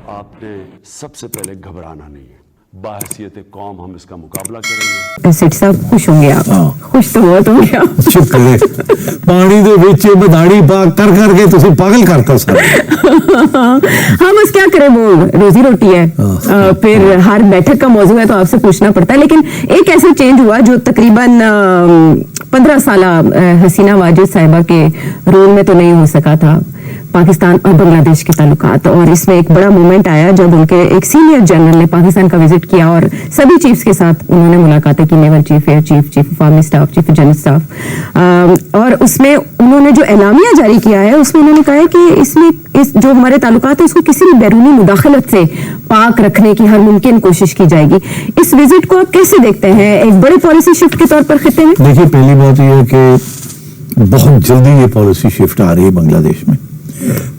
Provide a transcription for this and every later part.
آپ نے سب سے پہلے گھبرانا نہیں ہے. باحثیت قوم ہم اس کا مقابلہ کریں گے. سیٹ صاحب خوش ہوں گے آپ؟ خوش تو بہت ہوں گے آپ. چپ کرے پانی دے وچ بداڑی پاک کر کر کے تسی پاگل کرتا سر. ہاں بس کیا کریں, وہ روزی روٹی ہے, پھر ہر بیٹھک کا موضوع ہے تو آپ سے پوچھنا پڑتا ہے. لیکن ایک ایسا چینج ہوا جو تقریباً 15 سالہ حسینہ واجد صاحبہ کے رول میں تو نہیں ہو سکا تھا, پاکستان اور بنگلہ دیش کے تعلقات. اور اس میں ایک بڑا مومنٹ آیا جب ان کے ایک سینئر جنرل نے پاکستان کا وزٹ کیا اور سبھی چیفز کے ساتھ انہوں نے ملاقاتیں کی, naval chief, air chief, chief of army staff, chief general staff. اور اس میں انہوں نے جو اعلامیہ جاری کیا ہے اس میں انہوں نے کہا ہے کہ اس میں جو ہمارے تعلقات ہیں اس کو کسی بھی بیرونی مداخلت سے پاک رکھنے کی ہر ممکن کوشش کی جائے گی. اس وزٹ کو آپ کیسے دیکھتے ہیں ایک بڑے پالیسی شفٹ کے طور پر خطے میں؟ دیکھیے پہلی بات یہ ہے کہ بہت جلدی یہ پالیسی شفٹ آ رہی ہے بنگلہ دیش میں.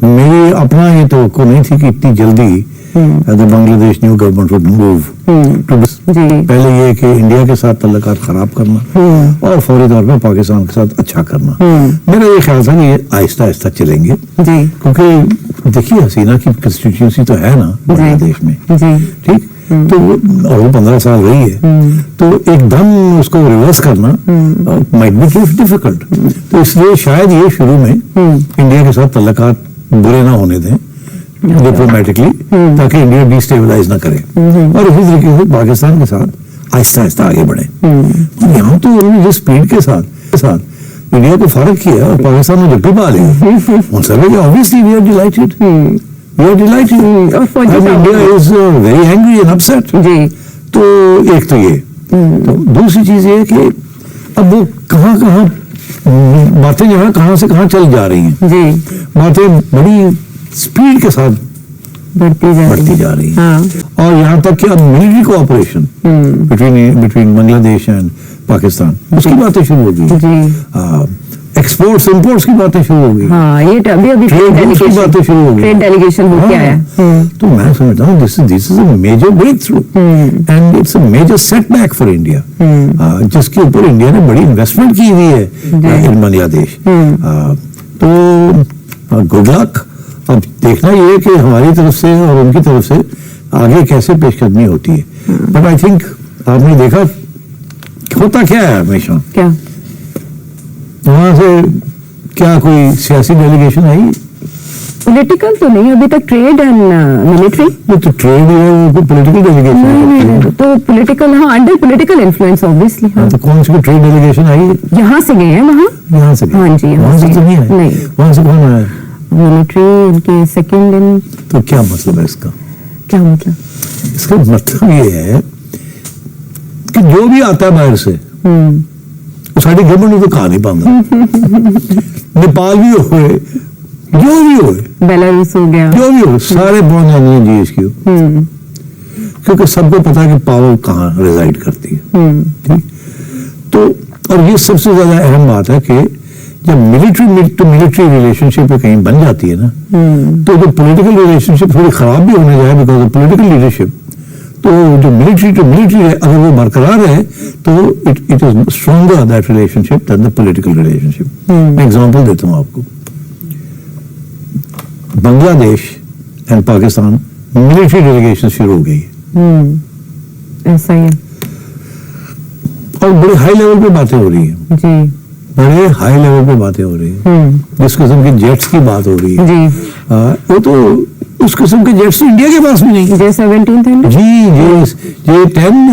میری اپنا یہ توقع نہیں تھی کہ اتنی جلدی بنگلہ دیش نیو گورنمنٹ وڈ موو. پہلے یہ کہ انڈیا کے ساتھ تعلقات خراب کرنا اور فوری طور پر پاکستان کے ساتھ اچھا کرنا. میرا یہ خیال تھا کہ یہ آہستہ آہستہ چلیں گے, کیونکہ دیکھیے حسینہ کی کنسٹیٹیوشن تو ہے نا بنگلہ دیش میں, ٹھیک, تو اور وہ 15 سال رہی ہے, تو ایک دم اس کو ریورس کرنا مائٹ بی ڈیفیکلٹ. تو اس لیے شاید یہ شروع میں انڈیا کے ساتھ تعلقات برے نہ ہونے دیں ڈپلومیٹکلی, تاکہ انڈیا ڈی اسٹیبلائز نہ کرے, اور اسی طریقے سے پاکستان کے ساتھ آہستہ آہستہ آگے بڑھے. یہاں تو انہوں نے جس اسپیڈ کے ساتھ انڈیا کو فارغ کیا اور پاکستان میں جھپٹی پا لیا, ان سب کہ obviously we are delighted. We are delighted. And India is very angry and upset. تو ایک تو یہ, تو دوسری چیز یہ کہ اب وہ کہاں باتیں جو ہے کہاں سے کہاں چل جا رہی ہیں, باتیں بڑی اسپیڈ کے ساتھ بڑھتی جا رہی ہیں. اور یہاں تک کہ اب ملٹری کوآپریشن بٹوین بنگلہ دیش اینڈ پاکستان, اس کی باتیں شروع ہو گئی, ایکسپورٹس امپورٹس کی باتیں شروع ہو گئی, ٹریڈ باتیں شروع ہو گئی. تو میں سمجھتا ہوں this is a major breakthrough and it's a major setback for India, جس کے اوپر انڈیا نے بڑی انویسٹمنٹ کی ہوئی ہے ان بنگلہ دیش. تو گڈ لک. اب دیکھنا یہ ہے کہ ہماری طرف سے اور ان کی طرف سے آگے کیسے پیش قدمی ہوتی ہے. بٹ آئی تھنک آپ نے دیکھا ہوتا کیا ہے ہمیشہ, وہاں سے کیا کوئی سیاسی ڈیلیگیشن آئی؟ پولیٹیکل تو نہیں ابھی تک, ٹریڈ اینڈ ملٹری. تو ٹریڈ ہے پولیٹیکل ڈیلیگیشن, تو پولیٹیکل, ہاں انڈر پولیٹیکل انفلوئنس اوبویسلی. تو کون سی ٹریڈ ڈیلیگیشن آئی؟ یہاں سے گئے ہیں وہاں, یہاں سے, ہاں جی, وہاں سے تو نہیں ہے. وہاں سے کون آیا؟ ملٹری ان کے سیکنڈ. تو کیا مطلب ہے اس کا؟ کیا مطلب؟ اس کا مطلب یہ ہے کہ جو بھی آتا ہے باہر سے ساری گورنمنٹ نے تو کہا نہیں پاتا. نیپال بھی ہوئے, جو بھی ہوئے, بیلاروس ہو گیا, جو بھی ہو, سارے بہت جانے ہیں جی اس کی, کیونکہ سب کو پتا ہے کہ پاور کہاں ریزائڈ کرتی ہے. ٹھیک, تو اور یہ سب سے زیادہ اہم بات ہے کہ جب ملٹری ٹو ملٹری ریلیشن شپ کہیں بن جاتی ہے نا, تو جو پولیٹیکل ریلیشن شپ تھوڑی خراب بھی ہونے جائے بیکاز آف پولیٹیکل لیڈرشپ, تو جو ملٹری ٹو ملٹری ہے اگر وہ برقرار ہے تو it is stronger that relationship than the political relationship. میں ایگزامپل دیتا ہوں آپ کو. بنگلہ دیش اینڈ پاکستان ملٹری ڈیلیگیشن شروع ہو گئی, ایسا ہی ہے, اور بڑے ہائی لیول پہ باتیں ہو رہی ہیں. جی, بڑے ہائی لیول پہ باتیں ہو رہی ہیں. جس قسم کی جیٹس کی بات ہو رہی ہے, وہ تو اس قسم کے جیٹس انڈیا کے پاس بھی نہیں. J-17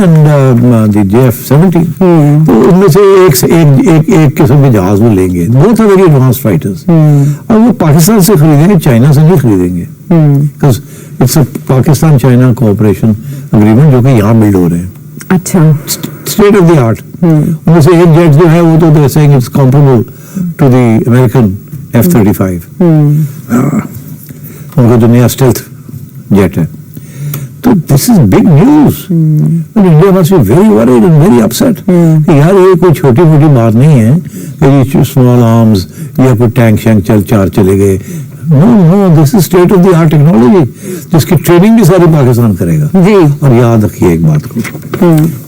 اینڈ J-17, تو ان میں سے ایک قسم کے جہاز وہ لیں گے. بہت ویری ایڈوانس فائٹرز, اور وہ پاکستان سے خریدیں گے, چائنا سے نہیں خریدیں گے, because it's a Pakistan China cooperation agreement جو کہ یہاں بلڈ ہو رہے ہیں. اچھا, اسٹیٹ آف دی آرٹ. ان میں سے ایک جیٹ جو ہے وہ تو they're saying it's comparable to the American F-35. ان کا جو نیا اسٹیلتھ جیٹ ہے. تو this is big news. India must be very worried and very upset. یار یہ کوئی چھوٹی موٹی بات نہیں ہے کہ یہ اسمال آرمز یا کوئی ٹینک شینک چار چلے گئے. No, this is state of the art technology, جس کی ٹریننگ بھی ساری پاکستان کرے گا. اور یاد رکھیے ایک بات کو,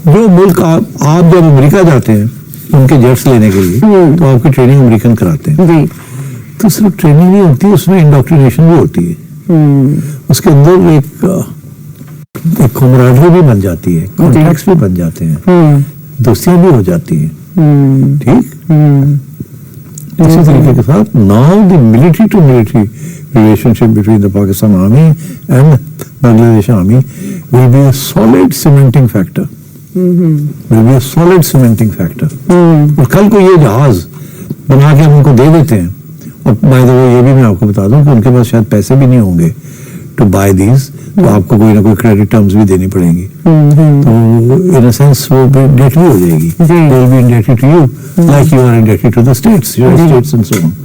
جو ملک آپ جب امریکہ جاتے ہیں ان کے جیٹس لینے کے لیے تو آپ کی ٹریننگ امریکن کراتے ہیں. تو صرف ٹریننگ نہیں ہوتی, اس میں انڈاکٹرینیشن بھی ہوتی ہے. اس کے اندر ایک کمراڈری بھی بن جاتی ہے, کانٹیکٹس بھی بن جاتے ہیں, دوستیاں بھی ہو جاتی ہیں. ٹھیک, اسی طریقے کے ساتھ now the military to military relationship between the Pakistan army and Bangladesh army will be a solid cementing factor. Will be a solid cementing factor. اور کل کو یہ جہاز بنا کے ہم ان کو دے دیتے ہیں, اور بائی دا وے یہ بھی میں آپ کو بتا دوں کہ ان کے پاس شاید پیسے بھی نہیں ہوں گے ٹو بائی دیز, تو آپ کو کوئی نہ کوئی کریڈٹ ٹرمز بھی دینی پڑیں گی, تو ان اے سینس وہ ڈیٹ بھی ہو جائے گی. They will be indebted to you like you are indebted to the states, United States and so on.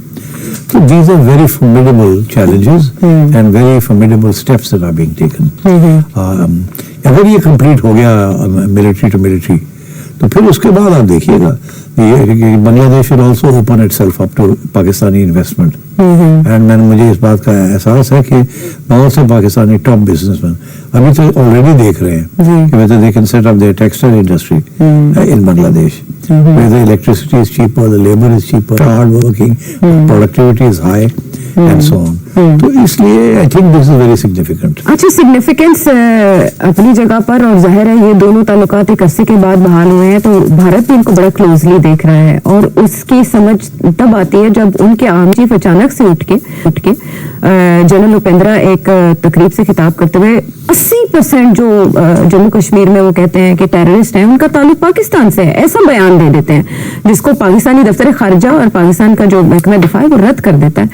So these are very formidable challenges and very formidable steps that are being taken. اگر یہ complete ہو گیا military to military, تو پھر اس کے بعد آپ دیکھیے گا بنگلہ دیش will also open itself up to Pakistani investment. And مجھے اس بات کا احساس ہے کہ بہت سے پاکستانی ٹاپ بزنس مین ابھی تو آلریڈی دیکھ رہے ہیں کہ whether they can set up their textile industry in Bangladesh, where the electricity is cheaper, the labor is cheaper, hard working, productivity is high and so on. تو اس لیے I think this is very significant. اچھا, significance اپنی جگہ پر, اور ظاہر ہے یہ دونوں تعلقات ایک عرصے کے بعد بحال ہوئے ہیں, تو بھارت بھی ان کو بڑا کلوزلی دیکھ رہا ہے, اور اس کی سمجھ تب آتی ہے جب ان کے عام چیف اچانک سے اٹھ کے جنرل اپیندرا ایک تقریب سے خطاب کرتے ہوئے 80% جو جموں کشمیر میں وہ کہتے ہیں کہ ٹیررسٹ ہیں ان کا تعلق پاکستان سے ہے, ایسا بیان دے دیتے ہیں جس کو پاکستانی دفتر خارجہ اور پاکستان کا جو محکمہ دفاع ہے وہ رد کر دیتا ہے.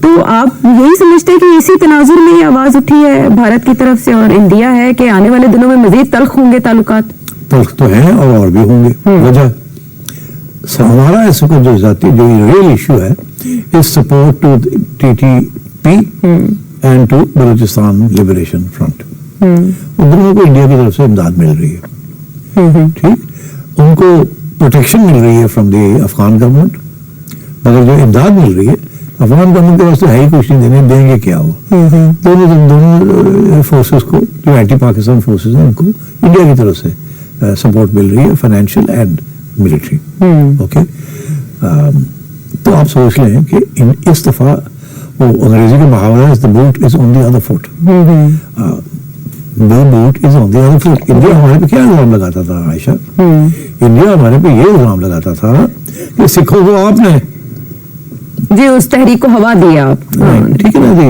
تو آپ یہی سمجھتے ہیں کہ اسی تناظر میں یہ آواز اٹھی ہے بھارت کی طرف سے, اور اندیا ہے کہ آنے والے دنوں میں مزید تلخ ہوں گے تعلقات؟ تلخ تو ہیں اور بھی ہوں گے. وجہ ہمارا اس کو جو ذاتی جو ریئل ایشو ہے اس support to TTP and to Balochistan liberation front. ان دونوں کو انڈیا کی طرف سے امداد مل رہی ہے. ٹھیک, ان کو پروٹیکشن مل رہی ہے فرام دی افغان گورنمنٹ, مگر جو امداد مل رہی ہے افغان گورنمنٹ کے واسطے ہے ہی کچھ نہیں دینے, دیں گے کیا وہ. دونوں فورسز کو جو اینٹی پاکستان فورسز ہیں ان کو انڈیا کی طرف سے سپورٹ مل رہی ہے, فائنینشیل اینڈ ملٹری. اوکے, تو آپ سوچ لیں کہ اس دفعہ وہ انگریزی کا محاورہ is the boot is on the other foot. The boot is on the other foot. India ہمارے پہ کیا الزام لگاتا تھا عائشہ؟ انڈیا ہمارے پہ یہ الزام لگاتا تھا کہ سکھوں کو آپ نے جی اس تحریک کو ہوا دیا آپ. ٹھیک ہے نا جی,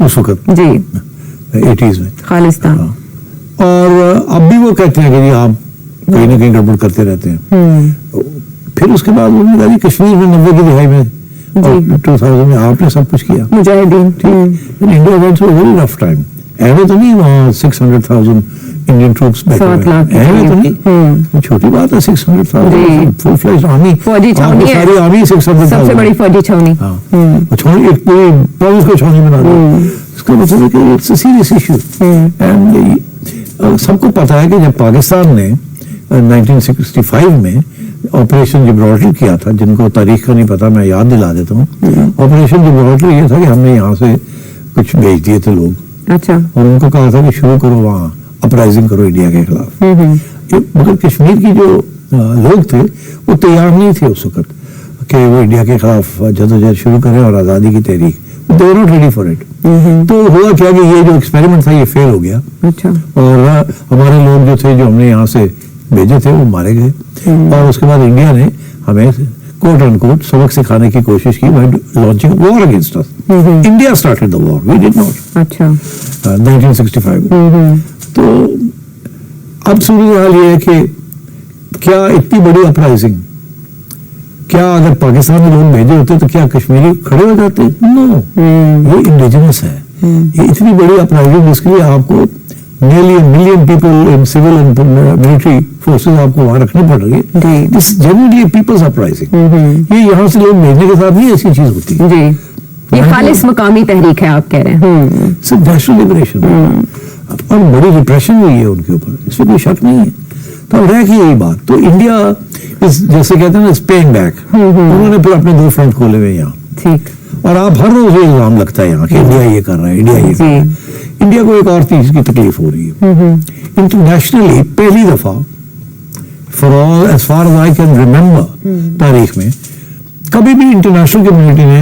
اس وقت جی 80s میں خالصتان, اور اب بھی وہ کہتے ہیں کہ جی آپ کہیں نہ کہیں گڑبڑ کرتے رہتے ہیں. پھر اس کے بعد انہوں نے کہا جی کشمیر میں 90 کی دہائی میں اور 2000 میں آپ نے سب کچھ کیا مجاہدین. India went through a very rough time. ایوے تو نہیں وہاں 600,000 انڈین ٹروپس بیٹھے ہوئے, ایوے تو نہیں, چھوٹی بات ہے 600,000 فل فلیجڈ آرمی, فوجی چھاونی ہے, ساری آرمی 600,000 سب سے بڑی فوجی چھاونی. چھاونی ایک پوری پاؤنس کو چھاونی بنا دی. اس کا مطلب ہے کہ it's a serious issue. And سب کو پتا ہے کہ جب پاکستان نے 1965 میں آپریشن جبرالٹر کیا تھا, جن کو تاریخ کا نہیں پتا میں یاد دلا دیتا ہوں. آپریشن جبرالٹر یہ تھا کہ ہم نے یہاں سے کچھ بھیج دیے تھے لوگ, اچھا, اور ان کو کہا تھا کہ شروع کرو وہاں اپرائزنگ کرو انڈیا کے خلاف. مگر کشمیر کی جو لوگ تھے وہ تیار نہیں تھے اس وقت کہ وہ انڈیا کے خلاف جدوجہد شروع کریں اور آزادی کی تحریک. They were not ready for it. تو ہوا کیا کہ یہ جو ایکسپیریمنٹ تھا یہ فیل ہو گیا, اور ہمارے لوگ جو تھے جو ہم نے یہاں سے بھیجے تھے وہ مارے گئے. اور اس کے بعد انڈیا نے ہمیں کوٹ اینڈ کوٹ سبق سکھانے کی کوشش کی by launching war against us. India started the war, we did not. اچھا, 1965. تو اب صورتحال یہ ہے کہ کیا اتنی بڑی اپرائزنگ, کیا اگر پاکستان میں لوگ بھیجے ہوتے تو کیا کشمیری کھڑے ہو جاتے؟ نو, یہ انڈیجنس ہے. یہ اتنی بڑی اپرائزنگ جس کے لیے آپ کو nearly a million people in civil and military forces آپ کو وہاں رکھنی پڑ رہی ہے. This generally people's uprising. یہ یہاں سے لوگ بھیجنے کے ساتھ نہیں ایسی چیز ہوتی. جی, یہ خالص مقامی تحریک ہے آپ کہہ رہے ہیں. نیشنل لبریشن, اور بڑی ریپریشن ہوئی ہے ان کے اوپر, اس میں کوئی شک نہیں ہے. تو رہ گئی یہی بات. تو انڈیا جیسے کہتے ہیں نا پیئنگ بیک, انہوں نے پھر اپنے 2 فرنٹ کھولے ہوئے یہاں. ٹھیک, اور آپ ہر روز یہ الزام لگتا ہے یہاں کہ انڈیا یہ کر رہا ہے, انڈیا یہ کر رہا ہے. انڈیا کو ایک اور چیز کی تکلیف ہو رہی ہے. انٹرنیشنلی پہلی دفعہ for all as far as I can remember تاریخ میں کبھی بھی انٹرنیشنل کمیونٹی نے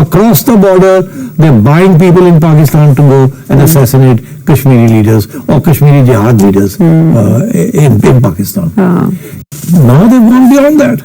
Across the border, they're buying people in Pakistan to go and assassinate Kashmiri leaders or Kashmiri jihad leaders in Pakistan. Now they've gone beyond that.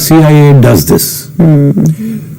CIA does this.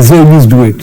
Israelis do it.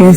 Yes.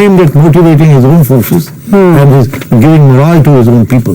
aimed at motivating his own forces and is giving morale to his own people.